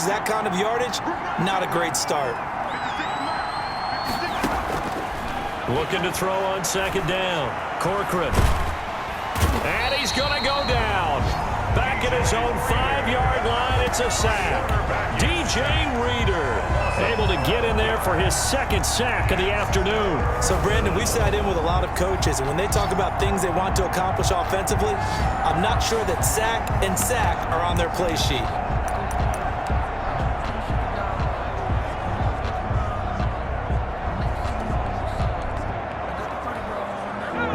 That kind of yardage, not a great start. Looking to throw on second down. Corcoran. And he's going to go down. Back at his own 5-yard line, it's a sack. DJ Reader able to get in there for his second sack of the afternoon. So, Brandon, we sat in with a lot of coaches, and when they talk about things they want to accomplish offensively, I'm not sure that sack and sack are on their play sheet.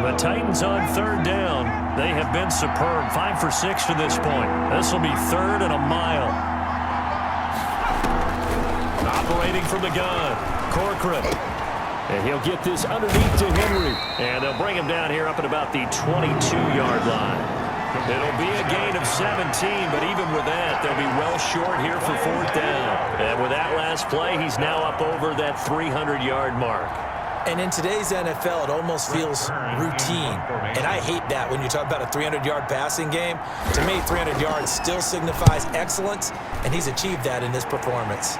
The Titans on third down. They have been superb. 5 for 6 to this point. This will be 3rd and a mile. Operating from the gun, Corcoran. And he'll get this underneath to Henry. And they'll bring him down here up at about the 22-yard line. It'll be a gain of 17, but even with that, they'll be well short here for 4th down. And with that last play, he's now up over that 300-yard mark. And in today's NFL, it almost feels routine. And I hate that when you talk about a 300-yard passing game. To me, 300 yards still signifies excellence, and he's achieved that in this performance.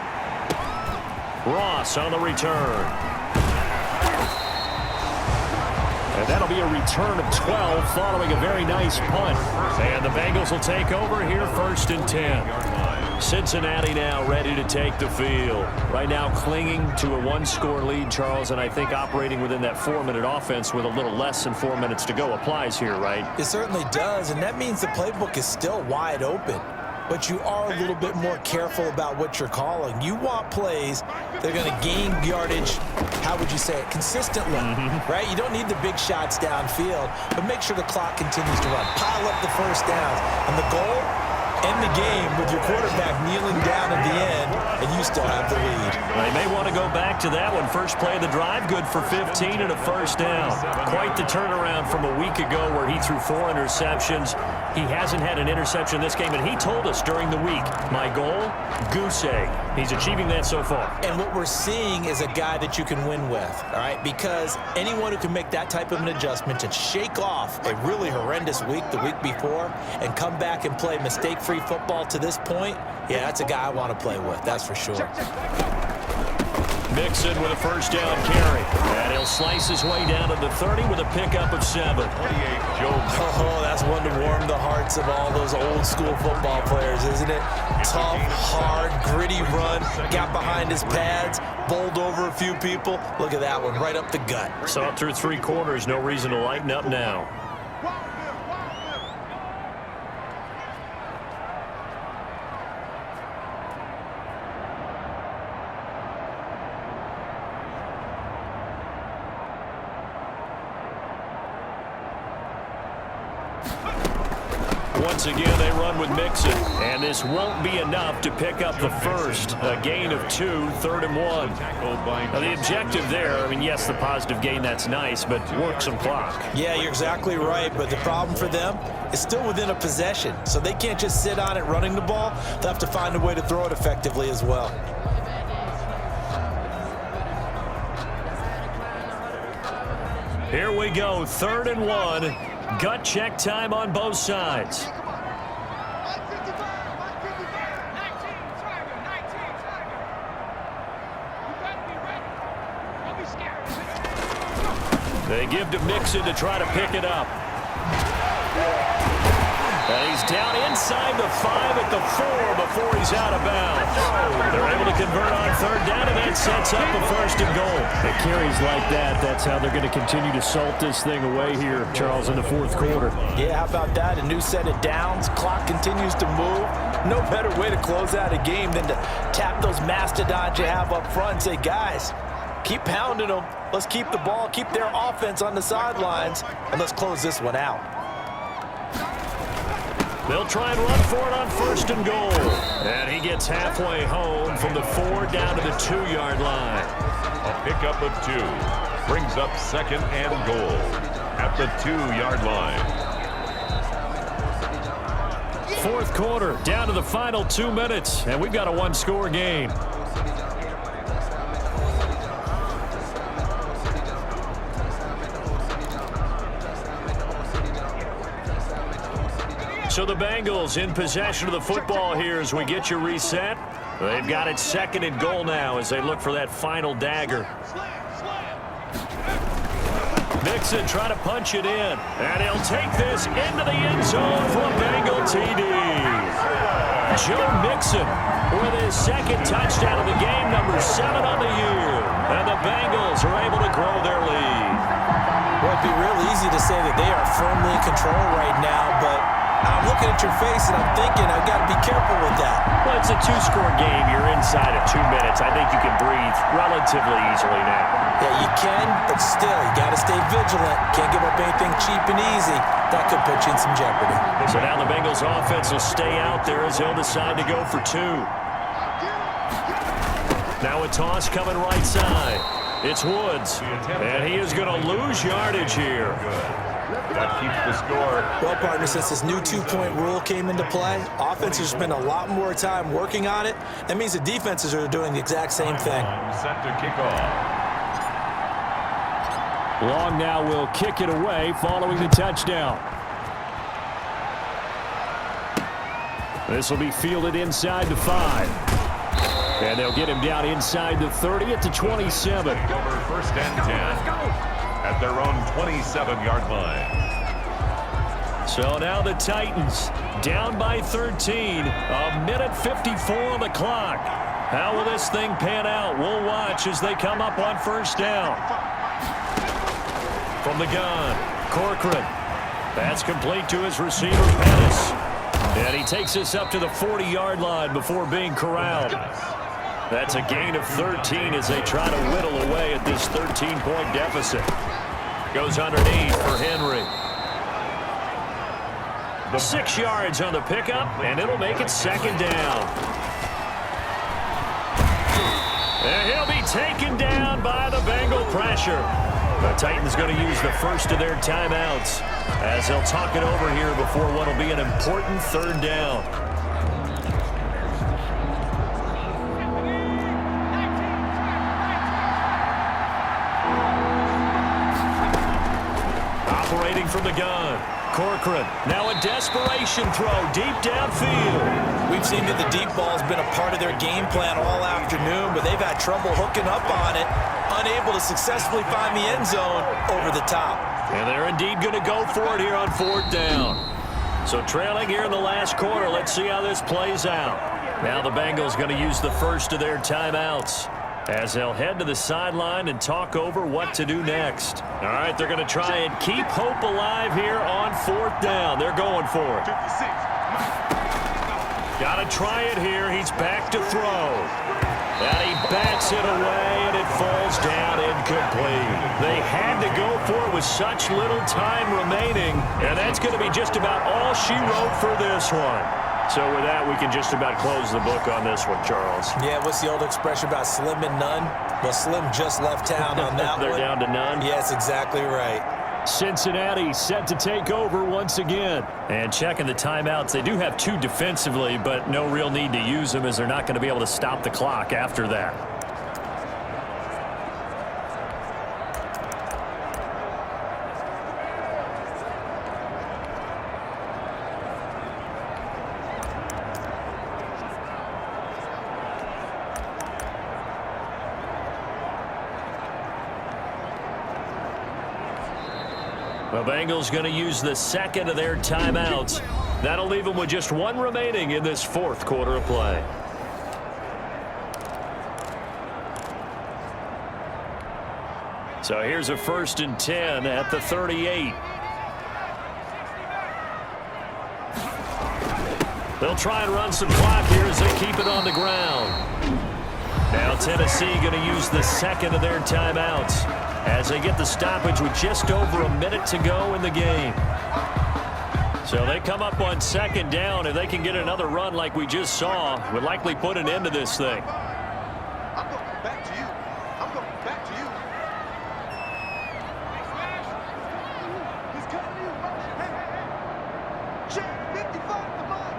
Ross on the return. And that'll be a return of 12 following a very nice punt. And the Bengals will take over here 1st and 10. Cincinnati now ready to take the field. Right now clinging to a 1-score lead, Charles, and I think operating within that 4-minute offense with a little less than 4 minutes to go applies here, right? It certainly does, and that means the playbook is still wide open. But you are a little bit more careful about what you're calling. You want plays that are going to gain yardage, how would you say it, consistently, right? You don't need the big shots downfield, but make sure the clock continues to run. Pile up the first downs. And the goal, end the game with your quarterback kneeling down at the end, and you still have the lead. They may want to go back to that one. First play of the drive, good for 15 and a 1st down. Quite the turnaround from a week ago where he threw 4 interceptions. He hasn't had an interception this game, and he told us during the week, my goal, goose egg. He's achieving that so far. And what we're seeing is a guy that you can win with, all right? Because anyone who can make that type of an adjustment to shake off a really horrendous week the week before and come back and play mistake-free football to this point, yeah, that's a guy I want to play with, that's for sure. Mixon with a 1st down carry. And he'll slice his way down to the 30 with a pickup of 7. Oh, that's one to warm the hearts of all those old-school football players, isn't it? Tough, hard, gritty run, got behind his pads, bowled over a few people. Look at that one, right up the gut. Saw it through 3 quarters, no reason to lighten up now. Once again, they run with Mixon, and this won't be enough to pick up the first. A gain of 2, 3rd and 1. Now, the objective there, I mean, yes, the positive gain, that's nice, but work some clock. Yeah, you're exactly right, but the problem for them is still within a possession, so they can't just sit on it running the ball. They'll have to find a way to throw it effectively as well. Here we go, 3rd and 1. Gut check time on both sides. They give to Mixon to try to pick it up. And he's down inside the 5 at the 4 before he's out of bounds. They're able to convert on 3rd down, and that sets up a 1st and goal. The carries like that, that's how they're going to continue to salt this thing away here, Charles, in the 4th quarter. Yeah, how about that? A new set of downs. Clock continues to move. No better way to close out a game than to tap those mastodons you have up front and say, guys, keep pounding them. Let's keep the ball, keep their offense on the sidelines, and let's close this one out. They'll try and run for it on 1st and goal. And he gets halfway home from the 4 down to the 2-yard line. A pickup of 2 brings up 2nd and goal at the 2-yard line. 4th quarter, down to the final 2 minutes, and we've got a 1-score game. So the Bengals in possession of the football here as we get you reset. They've got it 2nd and goal now as they look for that final dagger. Mixon trying to punch it in, and he'll take this into the end zone for a Bengal TD. Joe Mixon with his 2nd touchdown of the game, number 7 on the year. And the Bengals are able to grow their lead. Well, it'd be real easy to say that they are firmly in control right now, but I'm looking at your face and I'm thinking I've got to be careful with that. Well, it's a 2-score game. You're inside of 2 minutes. I think you can breathe relatively easily now. Yeah, you can, but still, you got to stay vigilant. Can't give up anything cheap and easy. That could put you in some jeopardy. So now the Bengals offense will stay out there as they'll decide to go for 2. Now a toss coming right side. It's Woods, and he is going to lose yardage here. That keeps the score. Well, partner, since this new 2-point rule came into play, offense has spent a lot more time working on it. That means the defenses are doing the exact same thing. Set to kick off. Long now will kick it away following the touchdown. This will be fielded inside the 5. And they'll get him down inside the 30 at the 27. Over 1st and 10 at their own 27-yard line. So now the Titans down by 13. 1:54 on the clock. How will this thing pan out? We'll watch as they come up on 1st down. From the gun, Corcoran. That's complete to his receiver, Pettis. And he takes us up to the 40-yard line before being corralled. That's a gain of 13 as they try to whittle away at this 13-point deficit. Goes underneath for Henry. 6 yards on the pickup, and it'll make it 2nd down. And he'll be taken down by the Bengal pressure. The Titans going to use the first of their timeouts as they'll talk it over here before what will be an important 3rd down. Operating from the gun, Corcoran. Now a desperation throw deep downfield. We've seen that the deep ball has been a part of their game plan all afternoon, but they've had trouble hooking up on it, unable to successfully find the end zone over the top. And they're indeed going to go for it here on 4th down. So trailing here in the last quarter, let's see how this plays out. Now the Bengals going to use the first of their timeouts as they'll head to the sideline and talk over what to do next. All right, they're going to try and keep hope alive here on 4th down. They're going for it. Got to try it here. He's back to throw. And he bats it away, and it falls down incomplete. They had to go for it with such little time remaining, and that's going to be just about all she wrote for this one. So with that, we can just about close the book on this one, Charles. Yeah, what's the old expression about slim and none? Well, Slim just left town on that They're one. down to none? Yes, exactly right. Cincinnati set to take over once again. And checking the timeouts, they do have 2 defensively, but no real need to use them as they're not going to be able to stop the clock after that. The Bengals going to use the 2nd of their timeouts. That'll leave them with just 1 remaining in this 4th quarter of play. So here's a 1st and 10 at the 38. They'll try and run some clock here as they keep it on the ground. Now Tennessee going to use the 2nd of their timeouts as they get the stoppage with just over a minute to go in the game. So they come up on 2nd down. If they can get another run like we just saw, would likely put an end to this thing. I'm going back to you. I'm going back to you. He's cutting you. Hey. Check 55 the ball.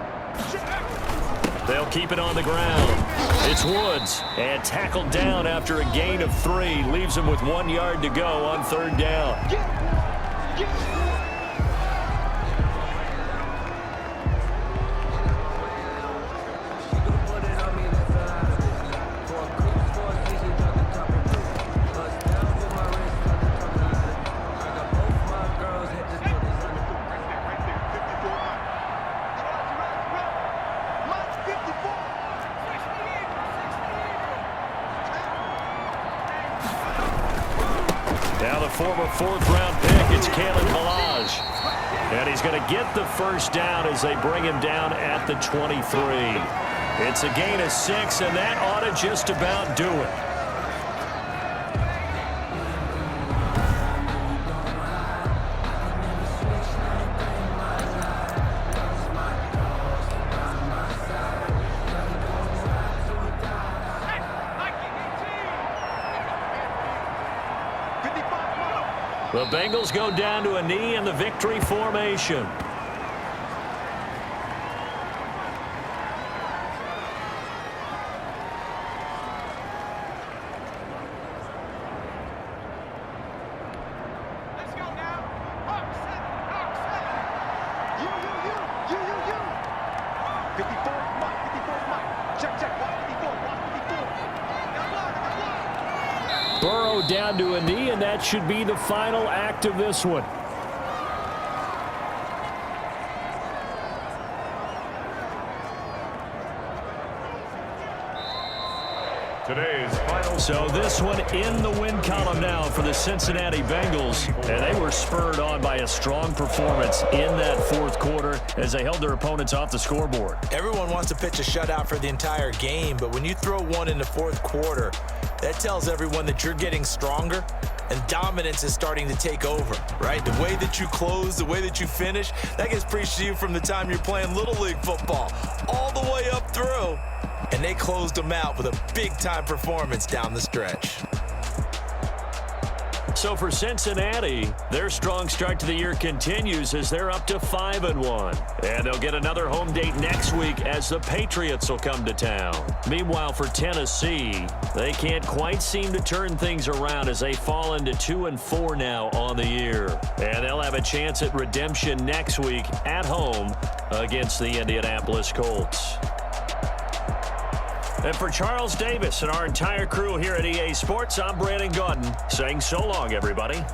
Check. They'll keep it on the ground. It's Woods, and tackled down after a gain of 3. Leaves him with 1 yard to go on 3rd down. Now the former fourth-round pick, it's Kalen Ballage. And he's going to get the first down as they bring him down at the 23. It's a gain of 6, and that ought to just about do it. The Bengals go down to a knee in the victory formation. Let's go now. Hawk set. You. 54, Mike. Check. 54. Burrow down to a knee, and that should be the final act of this one. Today's final. So this one in the win column now for the Cincinnati Bengals. And they were spurred on by a strong performance in that fourth quarter as they held their opponents off the scoreboard. Everyone wants to pitch a shutout for the entire game, but when you throw one in the fourth quarter, that tells everyone that you're getting stronger and dominance is starting to take over, right? The way that you close, the way that you finish, that gets preached to you from the time you're playing Little League football all the way up through. And they closed them out with a big-time performance down the stretch. So for Cincinnati, their strong start to the year continues as they're up to 5-1. And they'll get another home date next week as the Patriots will come to town. Meanwhile, for Tennessee, they can't quite seem to turn things around as they fall into 2-4 now on the year. And they'll have a chance at redemption next week at home against the Indianapolis Colts. And for Charles Davis and our entire crew here at EA Sports, I'm Brandon Gaudin saying so long, everybody.